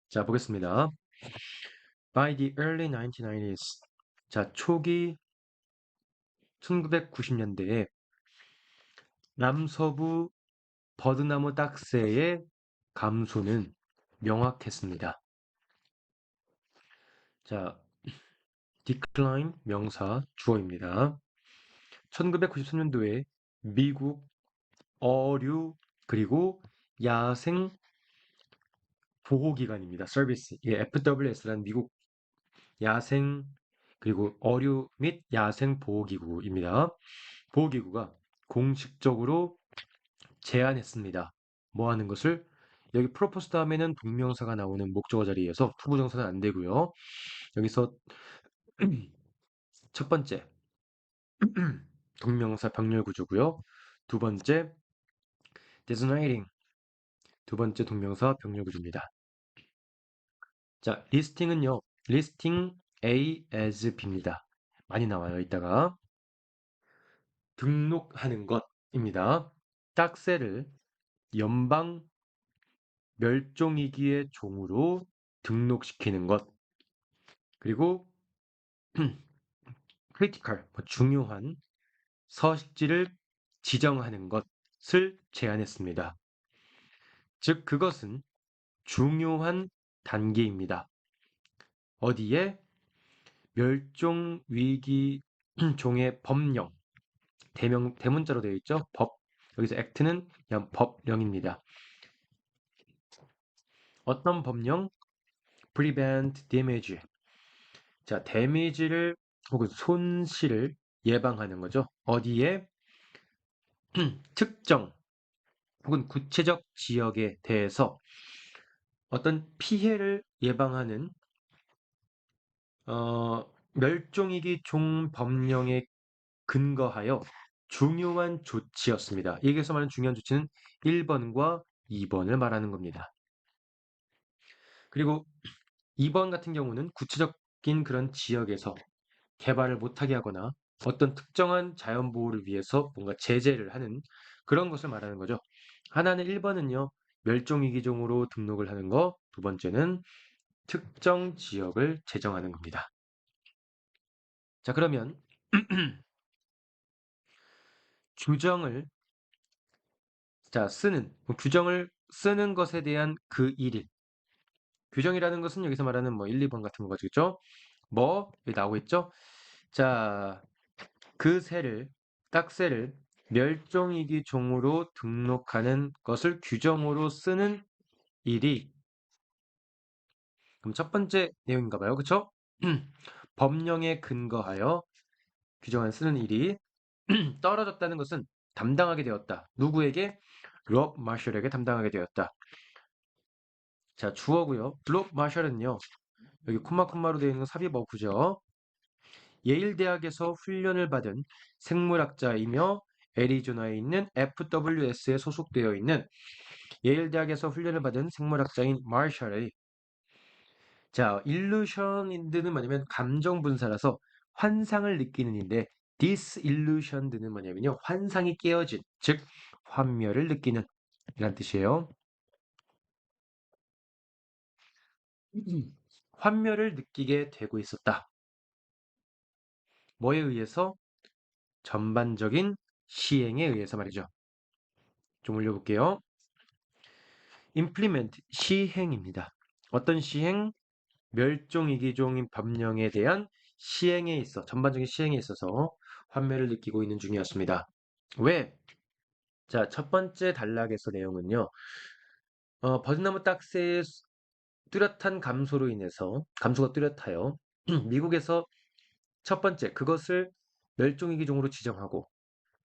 자, 보겠습니다. By the early 1990s. 자, 초기 1990년대에 남서부 버드나무 딱새의 감소는 명확했습니다. 자, decline 명사 주어입니다. 1993년도에 미국 어류 그리고 야생 보호기관입니다. 서비스. 예, FWS라는 미국 야생 그리고 어류 및 야생 보호기구입니다. 보호기구가 공식적으로 제안했습니다. 뭐 하는 것을? 여기 프로포스 다음에는 동명사가 나오는 목적어 자리에서 투부정사는 안 되고요. 여기서 첫 번째 동명사 병렬 구조고요. 두 번째 designating 두 번째 동명사 병렬 구조입니다. 자, 리스팅은요. 리스팅 A as B입니다. 많이 나와요. 이따가 등록하는 것입니다. 딱새를 연방 멸종위기의 종으로 등록시키는 것. 그리고 critical, 중요한 서식지를 지정하는 것을 제안했습니다. 즉, 그것은 중요한 단계입니다. 어디에? 멸종위기 종의 법령, 대문자로 되어 있죠? 법. 여기서 act는 그냥 법령입니다. 어떤 법령? prevent damage. 자, damage를 혹은 손실을 예방하는 거죠. 어디에? 특정 혹은 구체적 지역에 대해서 어떤 피해를 예방하는 멸종위기 종 법령에 근거하여 중요한 조치였습니다. 여기서 말하는 중요한 조치는 1번과 2번을 말하는 겁니다. 그리고 2번 같은 경우는 구체적인 그런 지역에서 개발을 못하게 하거나 어떤 특정한 자연보호를 위해서 뭔가 제재를 하는 그런 것을 말하는 거죠. 하나는 1번은요. 멸종위기종으로 등록을 하는 거, 두 번째는 특정 지역을 제정하는 겁니다. 자, 그러면 규정을 규정을 쓰는 것에 대한 그 일일. 규정이라는 것은 여기서 말하는 뭐 1, 2번 같은 거겠죠? 뭐 여기 나오고 있죠? 자, 그 새를 딱새를 멸종위기 종으로 등록하는 것을 규정으로 쓰는 일이 그럼 첫 번째 내용인가 봐요. 그쵸? 법령에 근거하여 규정안 쓰는 일이 떨어졌다는 것은 담당하게 되었다. 누구에게? 롭 마셜에게 담당하게 되었다. 자, 주어고요. 롭 마셜은요. 여기 콤마로 되어 있는 건 삽입어구죠. 예일 대학에서 훈련을 받은 생물학자이며 애리조나에 있는 FWS에 소속되어 있는 예일 대학에서 훈련을 받은 생물학자인 마셜의 자, illusion인드는 뭐냐면 감정 분사라서 환상을 느끼는 인데 disillusioned는 뭐냐면요. 환상이 깨어진, 즉 환멸을 느끼는 이란 뜻이에요. 환멸을 느끼게 되고 있었다. 뭐에 의해서? 전반적인 시행에 의해서 말이죠. 좀 올려볼게요. implement, 시행입니다. 어떤 시행? 멸종위기종인 법령에 대한 시행에 있어, 전반적인 시행에 있어서 환멸을 느끼고 있는 중이었습니다. 왜? 자, 첫 번째 단락에서 내용은요. 버드나무 딱새의 뚜렷한 감소로 인해서, 감소가 뚜렷하여 미국에서 첫 번째, 그것을 멸종위기종으로 지정하고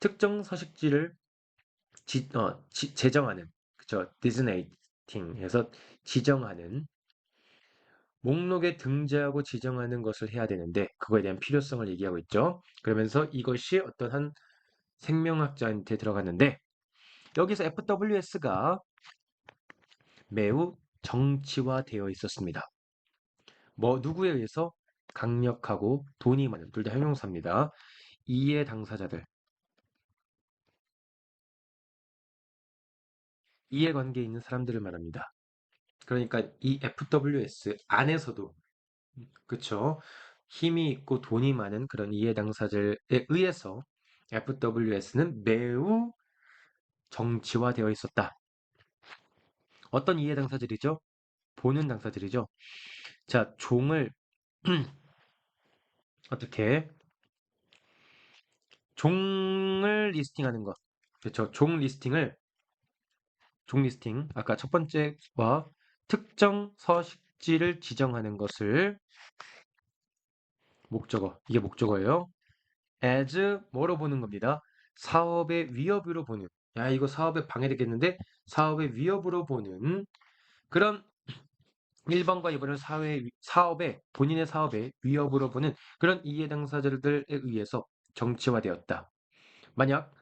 특정 서식지를 제정하는, 그쵸? designating 해서 지정하는 목록에 등재하고 지정하는 것을 해야 되는데 그거에 대한 필요성을 얘기하고 있죠. 그러면서 이것이 어떤 한 생명학자한테 들어갔는데 여기서 FWS가 매우 정치화되어 있었습니다. 뭐 누구에 의해서? 강력하고 돈이 많은 둘 다 형용사입니다. 이해 당사자들, 이해관계에 있는 사람들을 말합니다. 그러니까 이 FWS 안에서도 그쵸? 힘이 있고 돈이 많은 그런 이해 당사자에 의해서 FWS는 매우 정치화되어 있었다. 어떤 이해 당사자들이죠? 보는 당사자들이죠. 자, 종을 어떻게 종을 리스팅하는 것. 그렇죠. 종 리스팅. 아까 첫 번째와 특정 서식지를 지정하는 것을 목적어. 이게 목적어예요. as 뭐로 보는 겁니다. 사업의 위협으로 보는. 야, 이거 사업에 방해되겠는데? 사업의 위협으로 보는 그런 1번과 2번을 사업에, 본인의 사업에 위협으로 보는 그런 이해 당사자들에 의해서 정치화되었다. 만약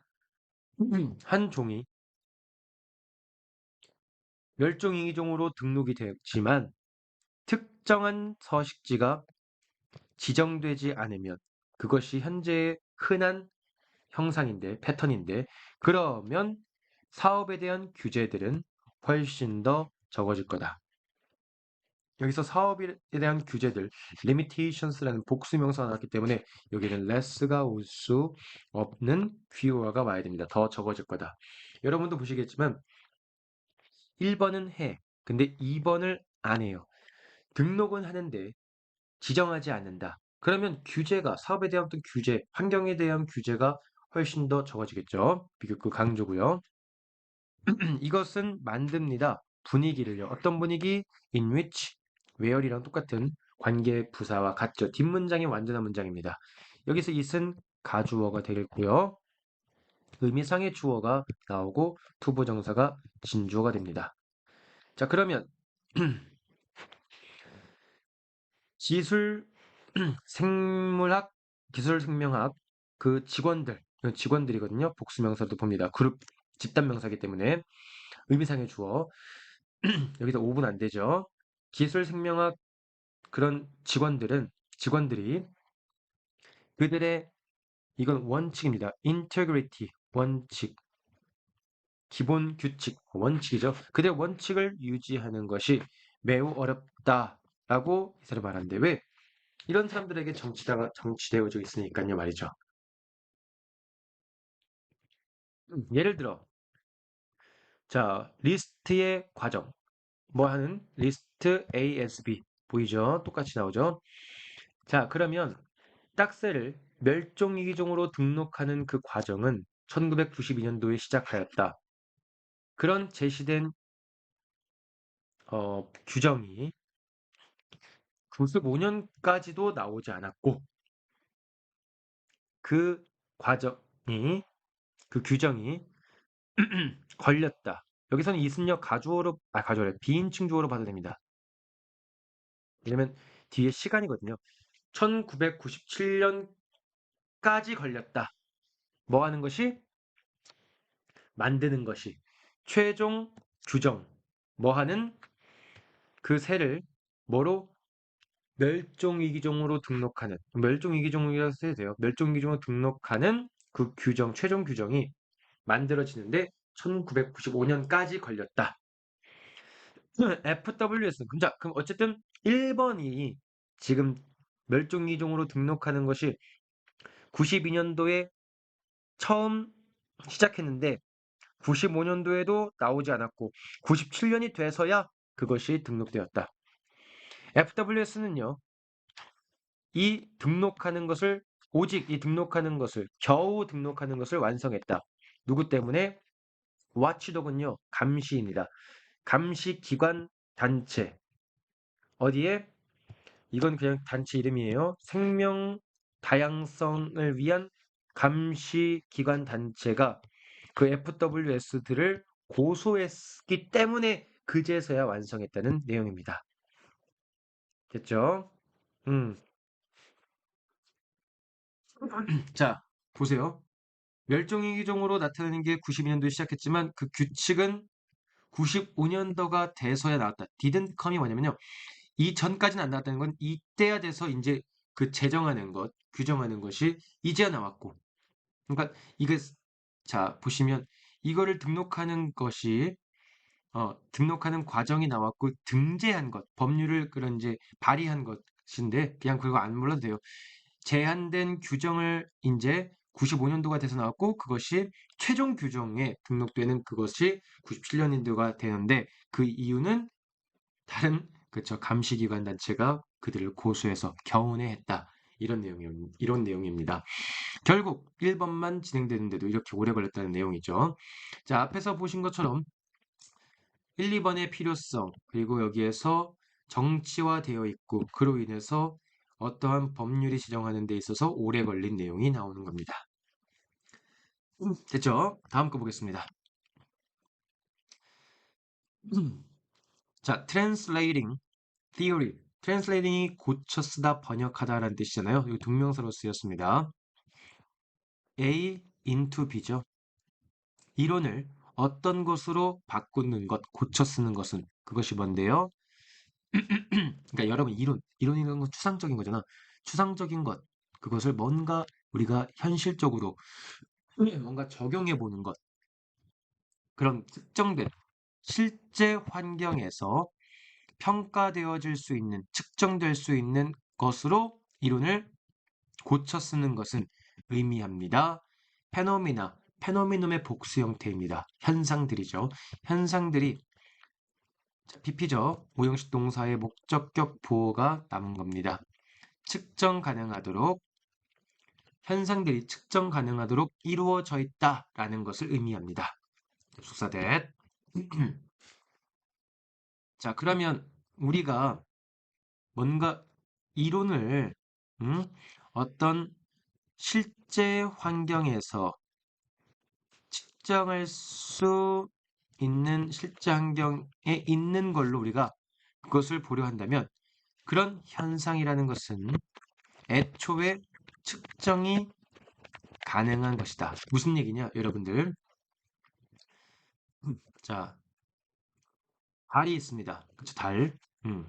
한 종이 멸종위기종으로 등록이 되었지만 특정한 서식지가 지정되지 않으면 그것이 현재의 흔한 형상인데, 패턴인데, 그러면 사업에 대한 규제들은 훨씬 더 적어질 거다. 여기서 사업에 대한 규제들, limitations라는 복수명사가 나왔기 때문에 여기는 less가 올 수 없는 fewer가 와야 됩니다. 더 적어질 거다. 여러분도 보시겠지만 1번은 해. 근데 2번을 안 해요. 등록은 하는데 지정하지 않는다. 그러면 규제가, 사업에 대한 어떤 규제, 환경에 대한 규제가 훨씬 더 적어지겠죠. 비교급 강조고요. 이것은 만듭니다. 분위기를요. 어떤 분위기? In which, where이랑 똑같은 관계 부사와 같죠. 뒷문장이 완전한 문장입니다. 여기서 it은 가주어가 되겠고요. 의미상의 주어가 나오고 투부정사가 진주어가 됩니다. 자, 그러면 기술, 생물학, 기술 생명학 그 직원들이거든요. 복수명사도 봅니다. 그룹 집단명사이기 때문에 의미상의 주어 여기서 5분 안 되죠. 기술 생명학 그런 직원들이 그들의 이건 원칙입니다. integrity 원칙 기본 규칙 원칙이죠. 그들의 원칙을 유지하는 것이 매우 어렵다라고 이 사람이 말하는데 왜 이런 사람들에게 정치되어져 있으니까요 말이죠. 예를 들어 자 리스트의 과정 뭐 하는 리스트 A S B 보이죠? 똑같이 나오죠? 자 그러면 딱새를 멸종위기종으로 등록하는 그 과정은 1992년도에 시작하였다. 그런 제시된 규정이 95년까지도 나오지 않았고 그 과정이 그 규정이 걸렸다. 여기서는 이승역 가주어래 비인칭 주어로 봐도 됩니다. 왜냐면 뒤에 시간이거든요. 1997년까지 걸렸다. 뭐 하는 것이? 만드는 것이. 최종 규정. 뭐 하는? 그 새를 뭐로? 멸종위기종으로 등록하는. 멸종위기종이라고 써야 돼요. 멸종위기종으로 등록하는 그 규정, 최종 규정이 만들어지는데 1995년까지 걸렸다. FWS. 그럼 어쨌든 1번이 지금 멸종위기종으로 등록하는 것이 92년도에 처음 시작했는데 95년도에도 나오지 않았고 97년이 돼서야 그것이 등록되었다. FWS는요. 오직 이 등록하는 것을 겨우 등록하는 것을 완성했다. 누구 때문에? 와치독은요. 감시입니다. 감시기관 단체. 어디에? 이건 그냥 단체 이름이에요. 생명 다양성을 위한 감시기관 단체가 그 FWS들을 고소했기 때문에 그제서야 완성했다는 내용입니다. 됐죠? 음. 자, 보세요. 멸종위기종으로 나타나는 게 92년도에 시작했지만 그 규칙은 95년도가 돼서야 나왔다. didn't come이 뭐냐면요. 이전까지는 안 나왔다는 건 이때야 돼서 이제 그 제정하는 것, 규정하는 것이 이제야 나왔고. 그러니까 이게 자, 보시면 이거를 등록하는 것이 등록하는 과정이 나왔고 등재한 것, 법률을 그런 이제 발의한 것인데 그냥 그거 안 몰라도 돼요. 제한된 규정을 이제 95년도가 돼서 나왔고 그것이 최종 규정에 등록되는 그것이 97년도가 되는데 그 이유는 다른 그쵸 감시기관 단체가 그들을 고소해서 겨운해했다. 이런 내용입니다. 결국 1번만 진행되는데도 이렇게 오래 걸렸다는 내용이죠. 자, 앞에서 보신 것처럼 1, 2번의 필요성, 그리고 여기에서 정치화되어 있고 그로 인해서 어떠한 법률이 지정하는 데 있어서 오래 걸린 내용이 나오는 겁니다. 됐죠? 다음 거 보겠습니다. 자, translating theory. translating이 고쳐 쓰다, 번역하다라는 뜻이잖아요. 이 동명사로 쓰였습니다. A into B죠. 이론을 어떤 것으로 바꾸는 것, 고쳐 쓰는 것은 그것이 뭔데요? 그러니까 여러분 이론이라는 건 추상적인 거잖아. 추상적인 것, 그것을 뭔가 우리가 현실적으로 뭔가 적용해 보는 것, 그런 특정된 실제 환경에서 평가되어질 수 있는, 측정될 수 있는 것으로 이론을 고쳐 쓰는 것은 의미합니다. 페노미넘의 복수 형태입니다. 현상들이죠. 현상들이 PP죠. 오형식 동사의 목적격 보호가 남은 겁니다. 현상들이 측정 가능하도록 이루어져 있다라는 것을 의미합니다. 속사댓. 자, 그러면 우리가 뭔가 이론을 음, 어떤 실제 환경에서 측정할 수 있는 실제 환경에 있는 걸로 우리가 그것을 보려 한다면 그런 현상이라는 것은 애초에 측정이 가능한 것이다. 무슨 얘기냐, 여러분들? 자, 달이 있습니다. 그쵸, 달. 음.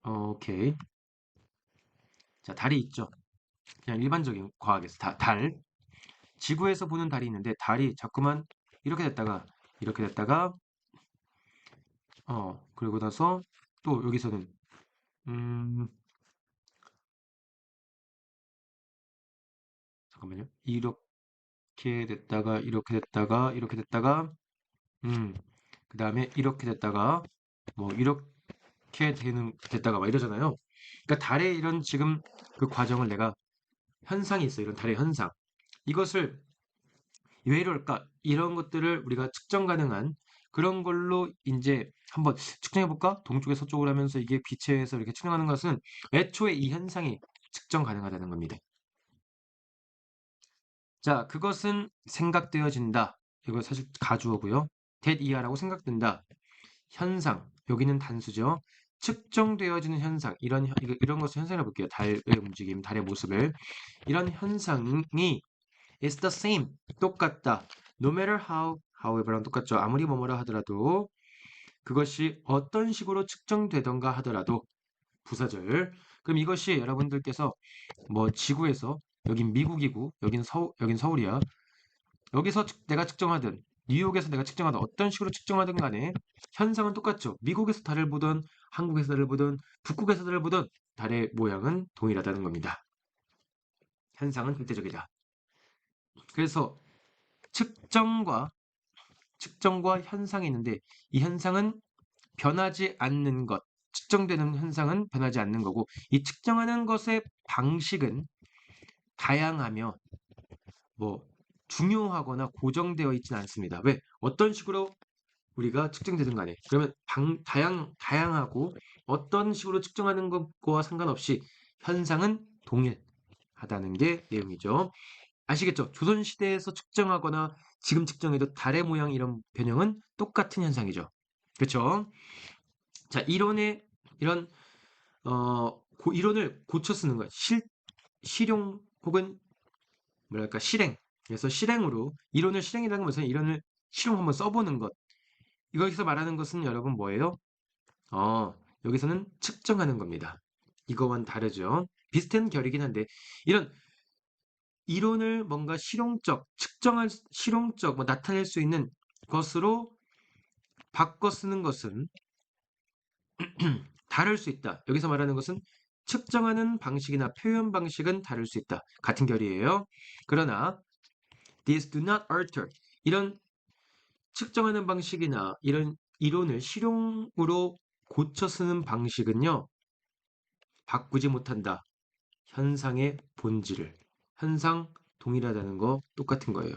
오케이. 자, 달이 있죠. 그냥 일반적인 과학에서 달. 지구에서 보는 달이 있는데 달이 자꾸만 이렇게 됐다가 이렇게 됐다가 그리고 나서 또 여기서는 음, 잠깐만요. 이렇게 됐다가 이렇게 됐다가 이렇게 됐다가 음, 그다음에 이렇게 됐다가 뭐 이렇게 됐다가 막 이러잖아요. 그러니까 달의 이런 지금 그 과정을 내가 현상이 있어. 이런 달의 현상. 이것을 왜 이럴까? 이런 것들을 우리가 측정 가능한 그런 걸로 이제 한번 측정해 볼까? 동쪽에 서쪽을 하면서 이게 빛에서 이렇게 측정하는 것은 애초에 이 현상이 측정 가능하다는 겁니다. 자, 그것은 생각되어진다. 이거 사실 가주어고요. 이하라고 생각된다. 현상, 여기는 단수죠. 측정되어지는 현상, 이런 것을 현상이라고 볼게요. 달의 움직임, 달의 모습을. 이런 현상이 is the same, 똑같다. No matter however랑 똑같죠. 아무리 뭐뭐라 하더라도 그것이 어떤 식으로 측정되던가 하더라도 부사절. 그럼 이것이 여러분들께서 뭐 지구에서 여긴 미국이고 여긴 서울이야. 여기서 내가 측정하든 뉴욕에서 내가 측정하든 어떤 식으로 측정하든 간에 현상은 똑같죠. 미국에서 달을 보든 한국에서 달을 보든 북극에서 달을 보든 달의 모양은 동일하다는 겁니다. 현상은 절대적이다. 그래서 측정과 현상이 있는데 이 현상은 변하지 않는 것, 측정되는 현상은 변하지 않는 거고 이 측정하는 것의 방식은 다양하며 뭐 중요하거나 고정되어 있지는 않습니다. 왜? 어떤 식으로 우리가 측정되든 간에 그러면 다양하고 어떤 식으로 측정하는 것과 상관없이 현상은 동일하다는 게 내용이죠. 아시겠죠? 조선시대에서 측정하거나 지금 측정해도 달의 모양 이런 변형은 똑같은 현상이죠. 그렇죠? 자, 이런 이론을 고쳐 쓰는 거예요. 실용 혹은 뭐랄까 실행. 그래서 실행으로 이론을 실행이라는 것은 이론을 실용 한번 써보는 것. 여기서 말하는 것은 여러분 뭐예요? 어, 여기서는 측정하는 겁니다. 이거와는 다르죠. 비슷한 결이긴 한데 이런 이론을 뭔가 실용적, 나타낼 수 있는 것으로 바꿔 쓰는 것은 다를 수 있다. 여기서 말하는 것은 측정하는 방식이나 표현 방식은 다를 수 있다. 같은 결이에요. 그러나 these do not alter. 이런 측정하는 방식이나 이런 이론을 실용으로 고쳐 쓰는 방식은요. 바꾸지 못한다. 현상의 본질을. 현상 동일하다는 거 똑같은 거예요.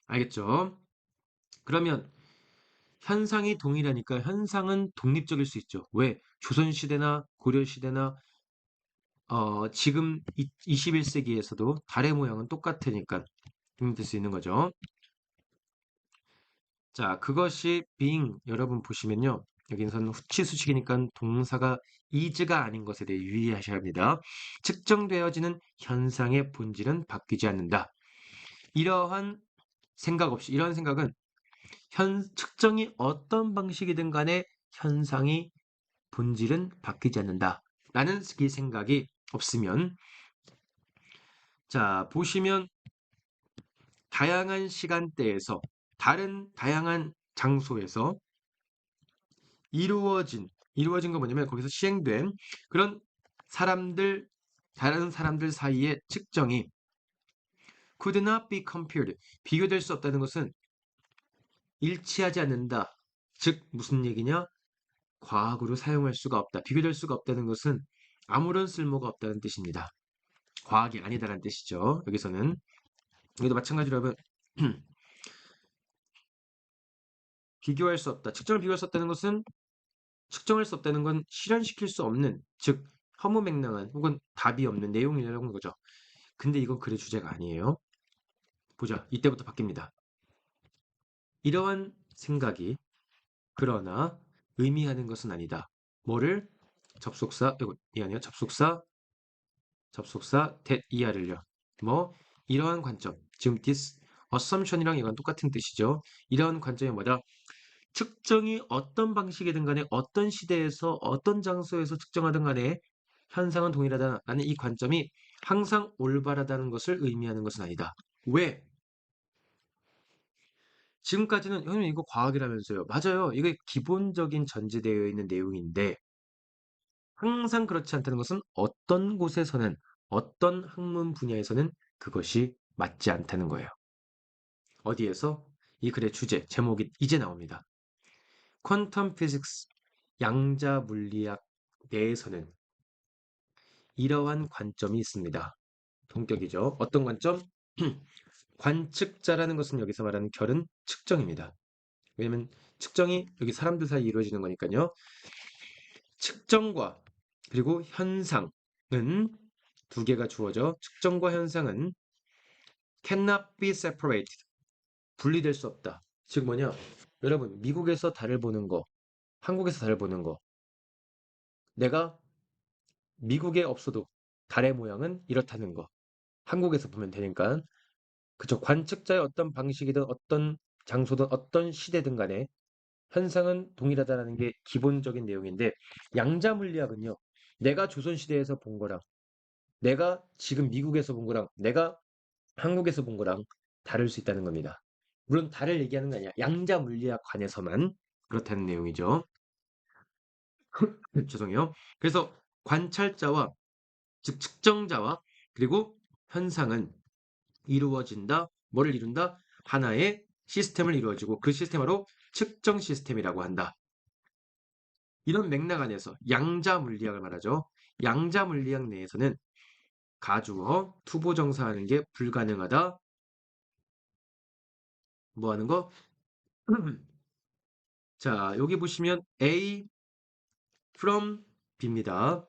알겠죠? 그러면 현상이 동일하니까 현상은 독립적일 수 있죠. 왜? 조선시대나 고려시대나 지금 21세기에서도 달의 모양은 똑같으니까 독립될 수 있는 거죠. 자, 그것이 being 여러분 보시면요. 여기서는 후치수식이니까 동사가 is가 아닌 것에 대해 유의하셔야 합니다. 측정되어지는 현상의 본질은 바뀌지 않는다. 이러한 생각 없이 이러한 생각은 측정이 어떤 방식이든 간에 현상이 본질은 바뀌지 않는다. 라는 이 생각이 없으면 자, 보시면 다양한 시간대에서 다양한 장소에서 이루어진 거 뭐냐면 거기서 시행된 그런 다른 사람들 사이의 측정이 could not be compared. 비교될 수 없다는 것은 일치하지 않는다. 즉, 무슨 얘기냐? 과학으로 사용할 수가 없다. 비교될 수가 없다는 것은 아무런 쓸모가 없다는 뜻입니다. 과학이 아니다라는 뜻이죠. 여기서는. 여기도 마찬가지로 하면 비교할 수 없다. 측정을 비교할 수 없다는 것은 측정할 수 없다는 건 실현시킬 수 없는, 즉 허무맹랑한 혹은 답이 없는 내용이라는 거죠. 근데 이건 글의 주제가 아니에요. 보자. 이때부터 바뀝니다. 이러한 생각이 그러나 의미하는 것은 아니다. 뭐를? 접속사, 이 아니야. 접속사 that 이하를요. 뭐 이러한 관점. 지금 this assumption이랑 이건 똑같은 뜻이죠. 이러한 관점이 뭐다? 측정이 어떤 방식이든 간에 어떤 시대에서 어떤 장소에서 측정하든 간에 현상은 동일하다는 이 관점이 항상 올바르다는 것을 의미하는 것은 아니다. 왜? 지금까지는 형님 이거 과학이라면서요. 맞아요. 이게 기본적인 전제되어 있는 내용인데 항상 그렇지 않다는 것은 어떤 곳에서는 어떤 학문 분야에서는 그것이 맞지 않다는 거예요. 어디에서? 이 글의 주제, 제목이 이제 나옵니다. 퀀텀 피직스, 양자 물리학 내에서는 이러한 관점이 있습니다. 동격이죠. 어떤 관점? 관측자라는 것은 여기서 말하는 결은 측정입니다. 왜냐면 측정이 여기 사람들 사이에 이루어지는 거니까요. 측정과 그리고 현상은 두 개가 주어져 측정과 현상은 cannot be separated. 분리될 수 없다. 즉 뭐냐? 여러분 미국에서 달을 보는 거, 한국에서 달을 보는 거 내가 미국에 없어도 달의 모양은 이렇다는 거 한국에서 보면 되니까 그쵸. 관측자의 어떤 방식이든 어떤 장소든 어떤 시대든 간에 현상은 동일하다는 게 기본적인 내용인데 양자 물리학은요. 내가 조선시대에서 본 거랑 내가 지금 미국에서 본 거랑 내가 한국에서 본 거랑 다를 수 있다는 겁니다. 물론 달을 얘기하는 게 아니라 양자 물리학 관해서만 그렇다는 내용이죠. 죄송해요. 그래서 관찰자와 즉 측정자와 그리고 현상은 이루어진다. 뭐를 이룬다? 하나의 시스템을 이루어지고 그 시스템으로 측정 시스템이라고 한다. 이런 맥락 안에서 양자 물리학을 말하죠. 양자 물리학 내에서는 가주어, 투보정사하는 게 불가능하다. 뭐 하는 거? 자, 여기 보시면 A from B입니다.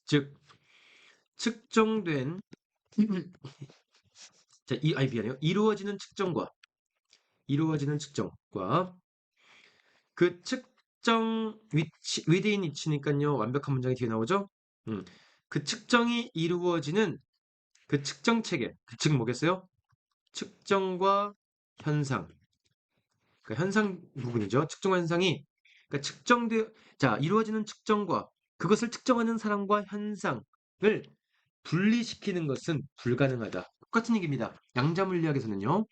즉, 측정된 자, 미안해요. 이루어지는 측정과 그 측정 within 위치니까요. 완벽한 문장이 뒤에 나오죠? 그 측정이 이루어지는 그 측정 체계, 즉 뭐겠어요? 측정과 현상. 그러니까 현상 부분이죠. 측정 현상이 그러니까 이루어지는 측정과 그것을 측정하는 사람과 현상을 분리시키는 것은 불가능하다. 똑같은 얘기입니다. 양자 물리학에서는요.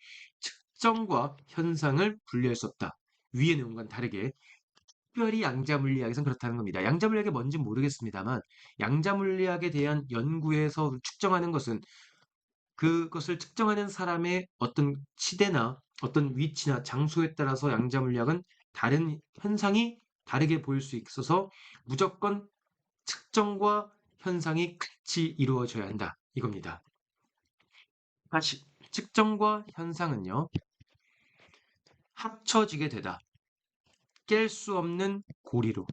측정과 현상을 분리할 수 없다. 위의 내용과는 다르게 특별히 양자물리학에선 그렇다는 겁니다. 양자물리학이 뭔지 모르겠습니다만 양자물리학에 대한 연구에서 측정하는 것은 그것을 측정하는 사람의 어떤 시대나 어떤 위치나 장소에 따라서 양자물리학은 다른 현상이 다르게 보일 수 있어서 무조건 측정과 현상이 같이 이루어져야 한다. 이겁니다. 다시 측정과 현상은요. 합쳐지게 되다. 깰 수 없는 고리로,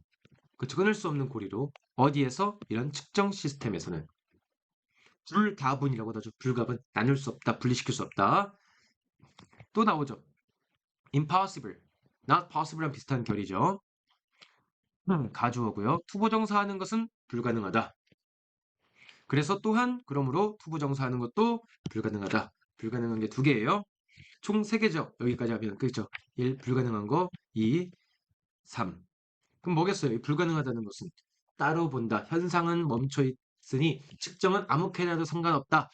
그쵸? 끊을 수 없는 고리로 어디에서? 이런 측정 시스템에서는 불가분이라고 하죠. 불가분, 나눌 수 없다, 분리시킬 수 없다. 또 나오죠. impossible, not possible랑 비슷한 결이죠. 가주어고요. 투부정사하는 것은 불가능하다. 그래서 또한 그러므로 투부정사하는 것도 불가능하다. 불가능한 게 두 개예요. 총 세 개죠. 여기까지 하면 그렇죠. 1. 불가능한 거, 2. 3. 그럼 뭐겠어요? 이 불가능하다는 것은 따로 본다. 현상은 멈춰 있으니 측정은 아무렇게나 해도 상관없다.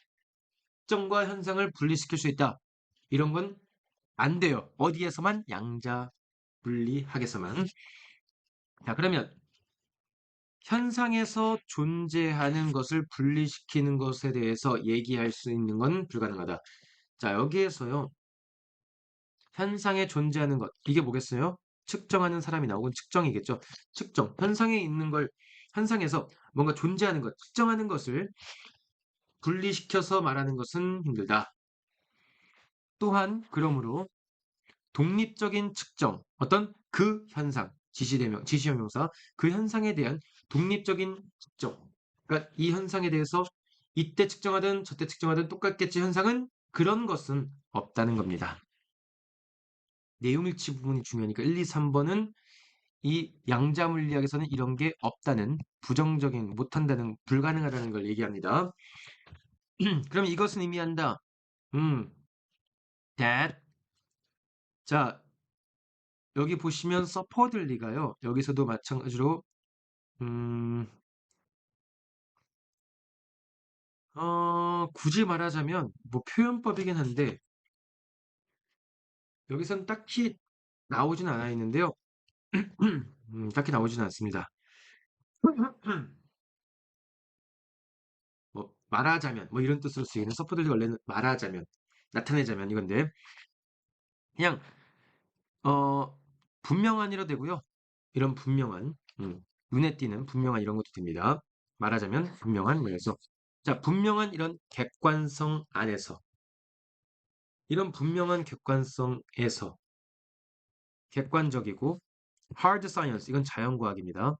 측정과 현상을 분리시킬 수 있다. 이런 건 안 돼요. 어디에서만? 양자 분리학에서만. 자, 그러면 현상에서 존재하는 것을 분리시키는 것에 대해서 얘기할 수 있는 건 불가능하다. 자, 여기에서요. 현상에 존재하는 것. 이게 뭐겠어요? 측정하는 사람이나 혹은 측정이겠죠. 측정. 현상에 있는 걸, 현상에서 뭔가 존재하는 것, 측정하는 것을 분리시켜서 말하는 것은 힘들다. 또한, 그러므로 독립적인 측정, 어떤 그 현상, 지시형용사, 그 현상에 대한 독립적인 측정. 그러니까 이 현상에 대해서 이때 측정하든 저때 측정하든 똑같겠지 현상은 그런 것은 없다는 겁니다. 내용일치 부분이 중요하니까 1, 2, 3번은 이 양자물리학에서는 이런 게 없다는 부정적인, 못한다는, 불가능하다는 걸 얘기합니다. 그럼 이것은 의미한다. that. 자, 여기 보시면 서퍼들리가요. 여기서도 마찬가지로 굳이 말하자면 뭐 표현법이긴 한데 여기선 딱히 나오진 않아 있는데요. 딱히 나오진 않습니다. 뭐 말하자면 뭐 이런 뜻으로 쓰이는 서퍼들리 원래는 말하자면 나타내자면 이건데 그냥 어 분명한이라 되고요. 이런 분명한 눈에 띄는 분명한 이런 것도 됩니다. 말하자면 분명한 뭐여서 자 분명한 이런 객관성 안에서 이런 분명한 객관성에서 객관적이고 hard science 이건 자연과학입니다.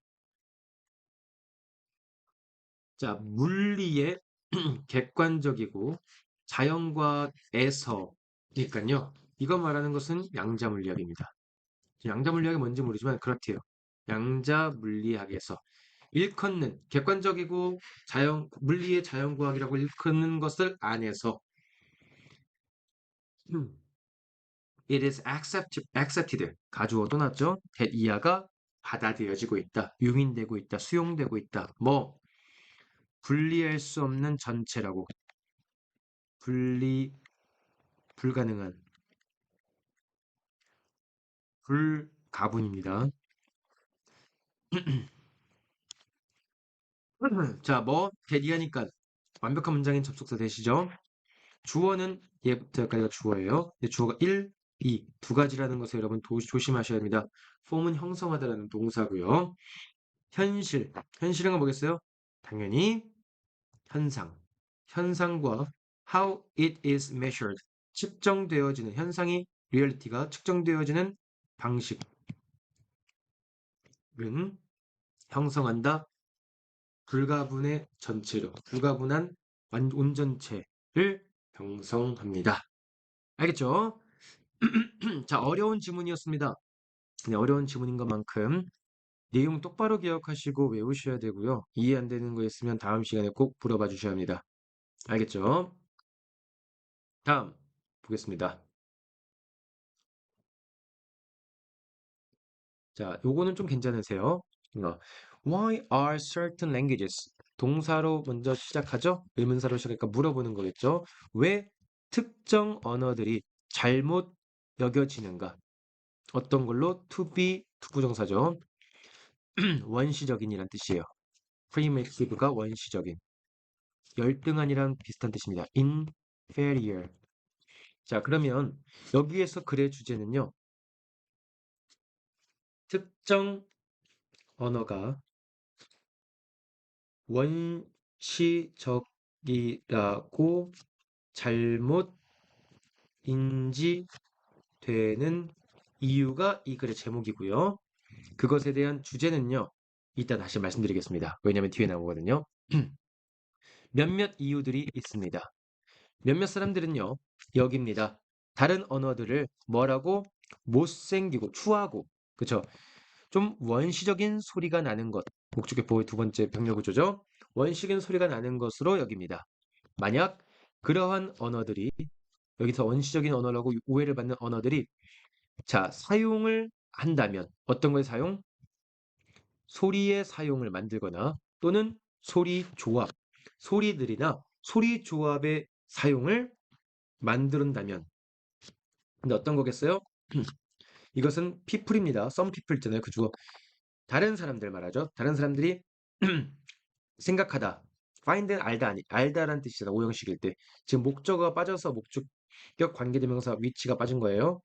자 물리의 객관적이고 자연과학에서니까요. 이거 말하는 것은 양자물리학입니다. 양자물리학이 뭔지 모르지만 그렇대요. 양자물리학에서 일컫는 객관적이고 물리의 자연과학이라고 일컫는 것을 안에서 it is accepted 가주어도 났죠. that 이하가 받아들여지고 있다. 용인되고 있다. 수용되고 있다. 뭐 분리할 수 없는 전체라고 분리 불가능한 불가분입니다. 자, 뭐 대리하니까 완벽한 문장인 접속사 되시죠? 주어는 얘부터 여기까지가 주어예요. 주어가 1, 2, 두 가지라는 것을 여러분 조심하셔야 합니다. 폼은 형성하다라는 동사고요. 현실은 뭐겠어요? 당연히 현상. 현상과 how it is measured. 측정되어지는 현상이 리얼리티가 측정되어지는 방식은 형성한다. 불가분의 전체로 불가분한 온전체를 형성합니다. 알겠죠? 자, 어려운 지문이었습니다. 네, 어려운 지문인 것만큼 내용 똑바로 기억하시고 외우셔야 되고요. 이해 안 되는 거 있으면 다음 시간에 꼭 물어봐 주셔야 합니다. 알겠죠? 다음 보겠습니다. 자, 요거는 좀 괜찮으세요? Why are certain languages? 동사로 먼저 시작하죠? 의문사로 시작하니까 물어보는 거겠죠? 왜 특정 언어들이 잘못 여겨지는가? 어떤 걸로? to be 투부정사죠. 원시적인이란 뜻이에요. primitive가 원시적인. 열등한이랑 비슷한 뜻입니다. inferior. 자, 그러면 여기에서 글의 주제는요. 특정 언어가 원시적이라고 잘못 인지되는 이유가 이 글의 제목이고요. 그것에 대한 주제는요. 이따 다시 말씀드리겠습니다. 왜냐면 뒤에 나오거든요. 몇몇 이유들이 있습니다. 몇몇 사람들은요. 여기입니다. 다른 언어들을 뭐라고? 못생기고 추하고 그쵸? 좀 원시적인 소리가 나는 것. 목적의 보호의 두 번째 병렬 구조죠. 원시적인 소리가 나는 것으로 여깁니다. 만약 그러한 언어들이 여기서 원시적인 언어라고 오해를 받는 언어들이 자, 사용을 한다면 어떤 거에 사용? 소리의 사용을 만들거나 또는 소리 조합, 소리들이나 소리 조합의 사용을 만든다면 근데 어떤 거겠어요? 이것은 people입니다. some people 있잖아요. 그 주어. 다른 사람들 말하죠. 다른 사람들이 생각하다. find는 알다 아니 알다라는 뜻이잖아. 오형식일 때. 지금 목적어가 빠져서 목적격 관계대명사 위치가 빠진 거예요.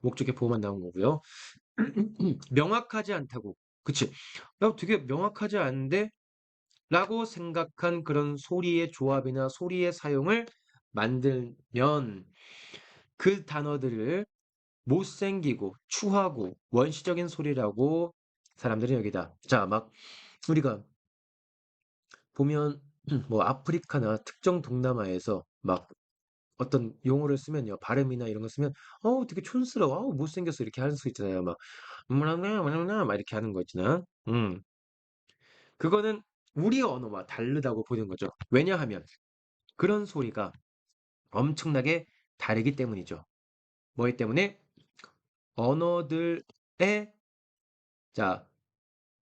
목적의 보호만 나온 거고요. 명확하지 않다고. 그치? 야, 되게 명확하지 않은데? 라고 생각한 그런 소리의 조합이나 소리의 사용을 만들면 그 단어들을 못생기고 추하고 원시적인 소리라고 사람들은 여기다. 자, 막 우리가 보면 뭐 아프리카나 특정 동남아에서 막 어떤 용어를 쓰면요. 발음이나 이런 거 쓰면 되게 촌스러워. 못생겼어. 이렇게 하는 수 있잖아요. 막 막 이렇게 하는 거 있잖아. 그거는 우리 언어와 다르다고 보는 거죠. 왜냐하면 그런 소리가 엄청나게 다르기 때문이죠. 뭐기 때문에 언어들의 자,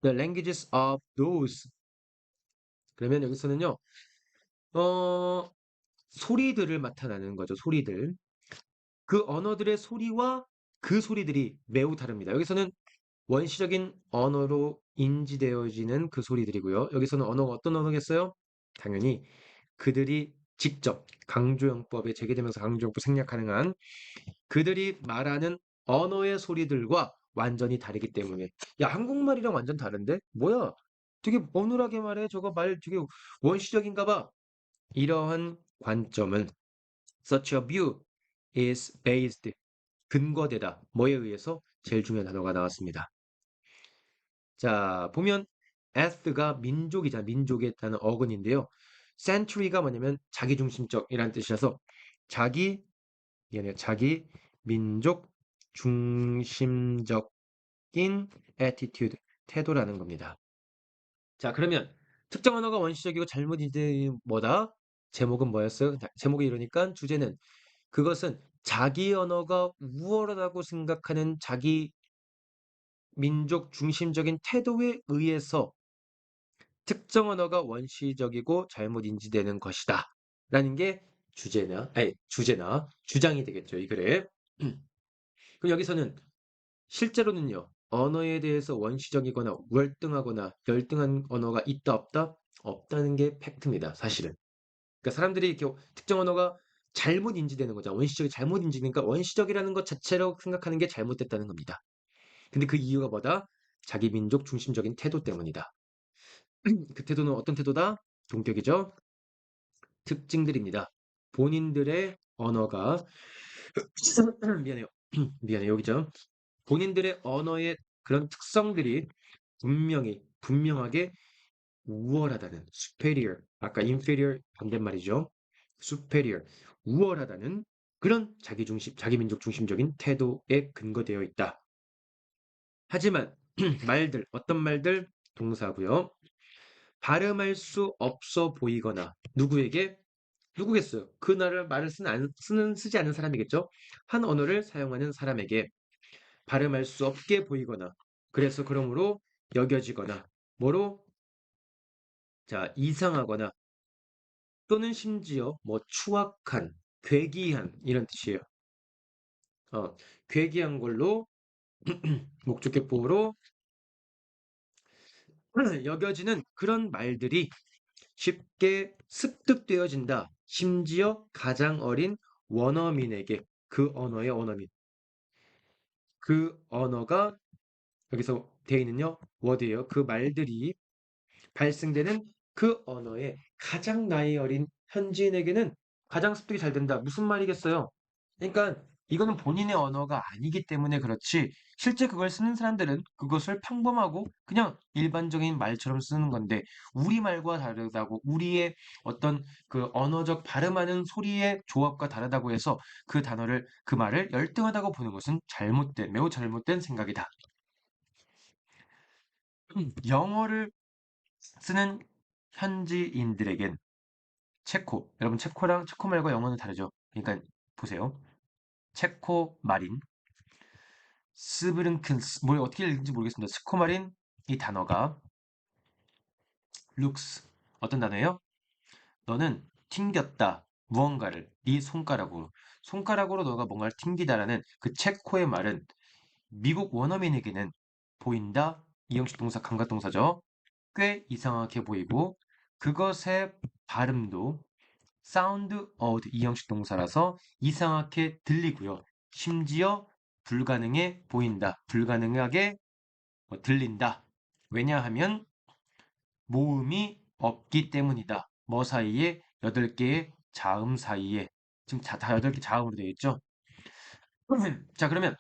the languages of those 그러면 여기서는요. 어, 소리들을 나타나는 거죠. 소리들. 그 언어들의 소리와 그 소리들이 매우 다릅니다. 여기서는 원시적인 언어로 인지되어지는 그 소리들이고요. 여기서는 언어가 어떤 언어겠어요? 당연히 그들이 직접 강조용법에 제기되면서 강조용법 생략 가능한 그들이 말하는 언어의 소리들과 완전히 다르기 때문에 야 한국말이랑 완전 다른데? 뭐야? 되게 어눌하게 말해. 저거 말 되게 원시적인가 봐. 이러한 관점은 such a view is based 근거되다. 뭐에 의해서? 제일 중요한 단어가 나왔습니다. 자, 보면 eth가 민족이자 민족의 단어 어근인데요. century가 뭐냐면 자기중심적이라는 뜻이라서 자기 미안해요. 자기 민족 중심적인 attitude 태도라는 겁니다. 자, 그러면 특정 언어가 원시적이고 잘못 이제 뭐다? 제목은 뭐였어요? 제목이 이러니까 주제는 그것은 자기 언어가 우월하다고 생각하는 자기 민족 중심적인 태도에 의해서 특정 언어가 원시적이고 잘못 인지되는 것이다. 라는 게 주제나 주장이 되겠죠. 이 글에. 그럼 여기서는 실제로는요. 언어에 대해서 원시적이거나 월등하거나 열등한 언어가 있다 없다? 없다는 게 팩트입니다. 사실은. 그러니까 사람들이 이렇게 특정 언어가 잘못 인지되는 거죠. 원시적이 잘못 인지니까 원시적이라는 것 자체로 생각하는 게 잘못됐다는 겁니다. 근데 그 이유가 뭐다? 자기 민족 중심적인 태도 때문이다. 그 태도는 어떤 태도다? 동격이죠. 특징들입니다. 본인들의 언어가 미안해요. 미안해요. 여기죠. 본인들의 언어의 그런 특성들이 분명하게 우월하다는 superior, 아까 inferior 반대말이죠. superior, 우월하다는 그런 자기민족 중심적인 태도에 근거되어 있다. 하지만 말들, 어떤 말들? 동사고요. 발음할 수 없어 보이거나 누구에게? 누구겠어요? 그 나라 말을 쓰지 않는 사람이겠죠? 한 언어를 사용하는 사람에게 발음할 수 없게 보이거나 그래서 그러므로 여겨지거나 뭐로? 자, 이상하거나 또는 심지어 뭐 추악한, 괴기한 이런 뜻이에요. 어, 괴기한 걸로 목적격보로 여겨지는 그런 말들이 쉽게 습득되어진다. 심지어 가장 어린 원어민에게 그 언어의 원어민. 그 언어가 여기서 돼 있는요. 워드예요. 그 말들이 발생되는 그 언어의 가장 나이 어린 현지인에게는 가장 습득이 잘 된다. 무슨 말이겠어요? 그러니까 이거는 본인의 언어가 아니기 때문에 그렇지 실제 그걸 쓰는 사람들은 그것을 평범하고 그냥 일반적인 말처럼 쓰는 건데 우리말과 다르다고 우리의 어떤 그 언어적 발음하는 소리의 조합과 다르다고 해서 그 단어를 그 말을 열등하다고 보는 것은 잘못된 매우 잘못된 생각이다. 영어를 쓰는 현지인들에겐 체코 여러분 체코 말과 영어는 다르죠. 그러니까 보세요. 체코 말인 스브른큰스 뭘 어떻게 읽는지 모르겠습니다. 스코마린 이 단어가 룩스 어떤 단어예요? 너는 튕겼다 무언가를 네 손가락으로 너가 뭔가를 튕기다라는 그 체코의 말은 미국 원어민에게는 보인다 이형식 동사 감각동사죠. 꽤 이상하게 보이고 그것의 발음도 사운드 어드 이형식 동사라서 이상하게 들리고요. 심지어 불가능해 보인다. 불가능하게 들린다. 왜냐하면 모음이 없기 때문이다. 뭐 사이에? 8개의 자음 사이에. 지금 다 8개 자음으로 되어 있죠? 자, 그러면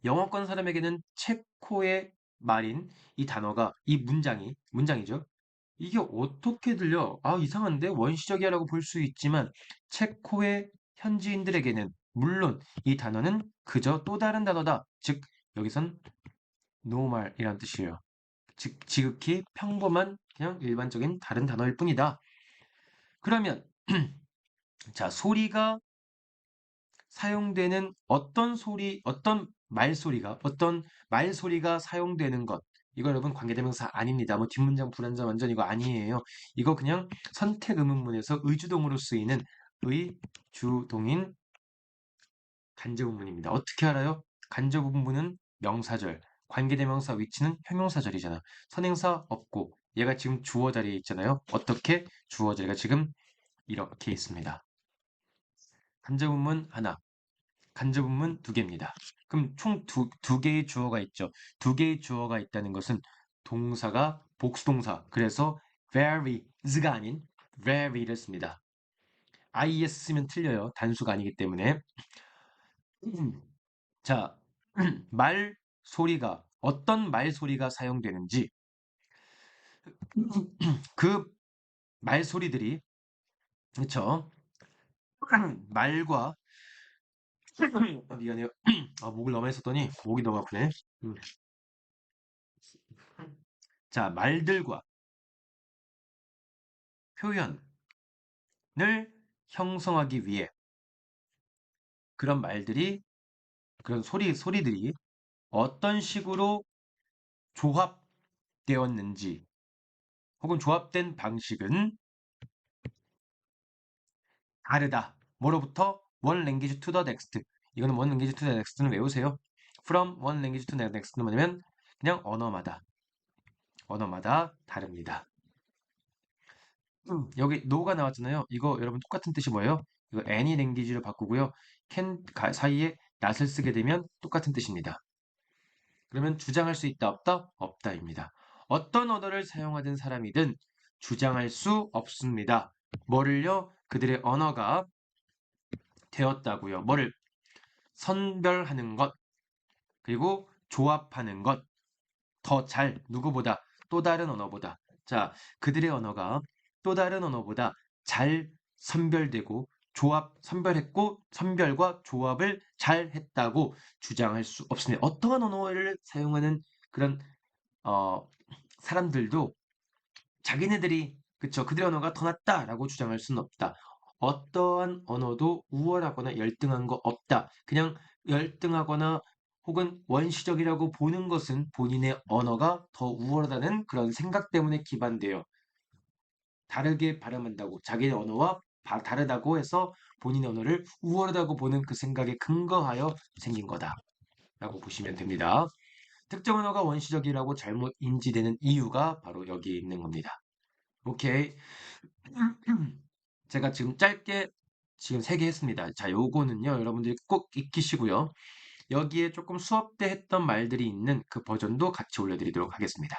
영어권 사람에게는 체코의 말인 이 단어가, 문장이죠? 이게 어떻게 들려? 아, 이상한데? 원시적이야라고 볼 수 있지만, 체코의 현지인들에게는, 물론 이 단어는 그저 또 다른 단어다. 즉, 여기선 normal이란 뜻이에요. 즉, 지극히 평범한, 그냥 일반적인 다른 단어일 뿐이다. 그러면, 자, 소리가 사용되는 어떤 말소리가 사용되는 것. 이거 여러분 관계대명사 아닙니다. 뭐 뒷문장, 불완전, 완전 이거 아니에요. 이거 그냥 선택 의문문에서 의주동으로 쓰이는 의주동인 간접의문입니다. 어떻게 알아요? 간접의문은 명사절, 관계대명사 위치는 형용사절이잖아. 선행사 없고 얘가 지금 주어 자리에 있잖아요. 어떻게? 주어 자리가 지금 이렇게 있습니다. 간접의문 하나, 간접문문 두 개입니다. 그럼 총 두 개의 주어가 있죠. 두 개의 주어가 있다는 것은 동사가 복수동사. 그래서 varies,가 아닌 very를 씁니다. is 쓰면 틀려요. 단수가 아니기 때문에. 자, 말 소리가 어떤 말 소리가 사용되는지 그 말소리들이 그렇죠. 말과 미안해요. 목을 너무 했었더니 목이 너무 아프네. 음. 자, 말들과 표현을 형성하기 위해 그런 말들이, 그런 소리들이 어떤 식으로 조합되었는지 혹은 조합된 방식은 다르다. 뭐로부터? one language to the next. 이거는 one language to the next는 외우세요. from one language to the next는 뭐냐면 그냥 언어마다 다릅니다. 여기 no가 나왔잖아요. 이거 여러분 똑같은 뜻이 뭐예요? 이거 any language로 바꾸고요. can 사이에 not을 쓰게 되면 똑같은 뜻입니다. 그러면 주장할 수 있다, 없다? 없다입니다. 어떤 언어를 사용하던 사람이든 주장할 수 없습니다. 뭐를요? 그들의 언어가 되었다고요. 뭐를? 선별하는 것, 그리고 조합하는 것, 더 잘, 누구보다, 또 다른 언어보다. 자, 그들의 언어가 또 다른 언어보다 잘 선별되고 선별했고, 선별과 조합을 잘 했다고 주장할 수 없습니다. 어떠한 언어를 사용하는 그런, 어, 사람들도 자기네들이, 그쵸, 그들의 언어가 더 낫다라고 주장할 수는 없다. 어떠한 언어도 우월하거나 열등한 거 없다. 그냥 열등하거나 혹은 원시적이라고 보는 것은 본인의 언어가 더 우월하다는 그런 생각 때문에 기반돼요. 다르게 발음한다고 자기의 언어와 다르다고 해서 본인의 언어를 우월하다고 보는 그 생각에 근거하여 생긴 거다라고 보시면 됩니다. 특정 언어가 원시적이라고 잘못 인지되는 이유가 바로 여기에 있는 겁니다. 오케이. 제가 지금 짧게 지금 3개 했습니다. 자, 요거는요, 여러분들이 꼭 익히시고요. 여기에 조금 수업 때 했던 말들이 있는 그 버전도 같이 올려드리도록 하겠습니다.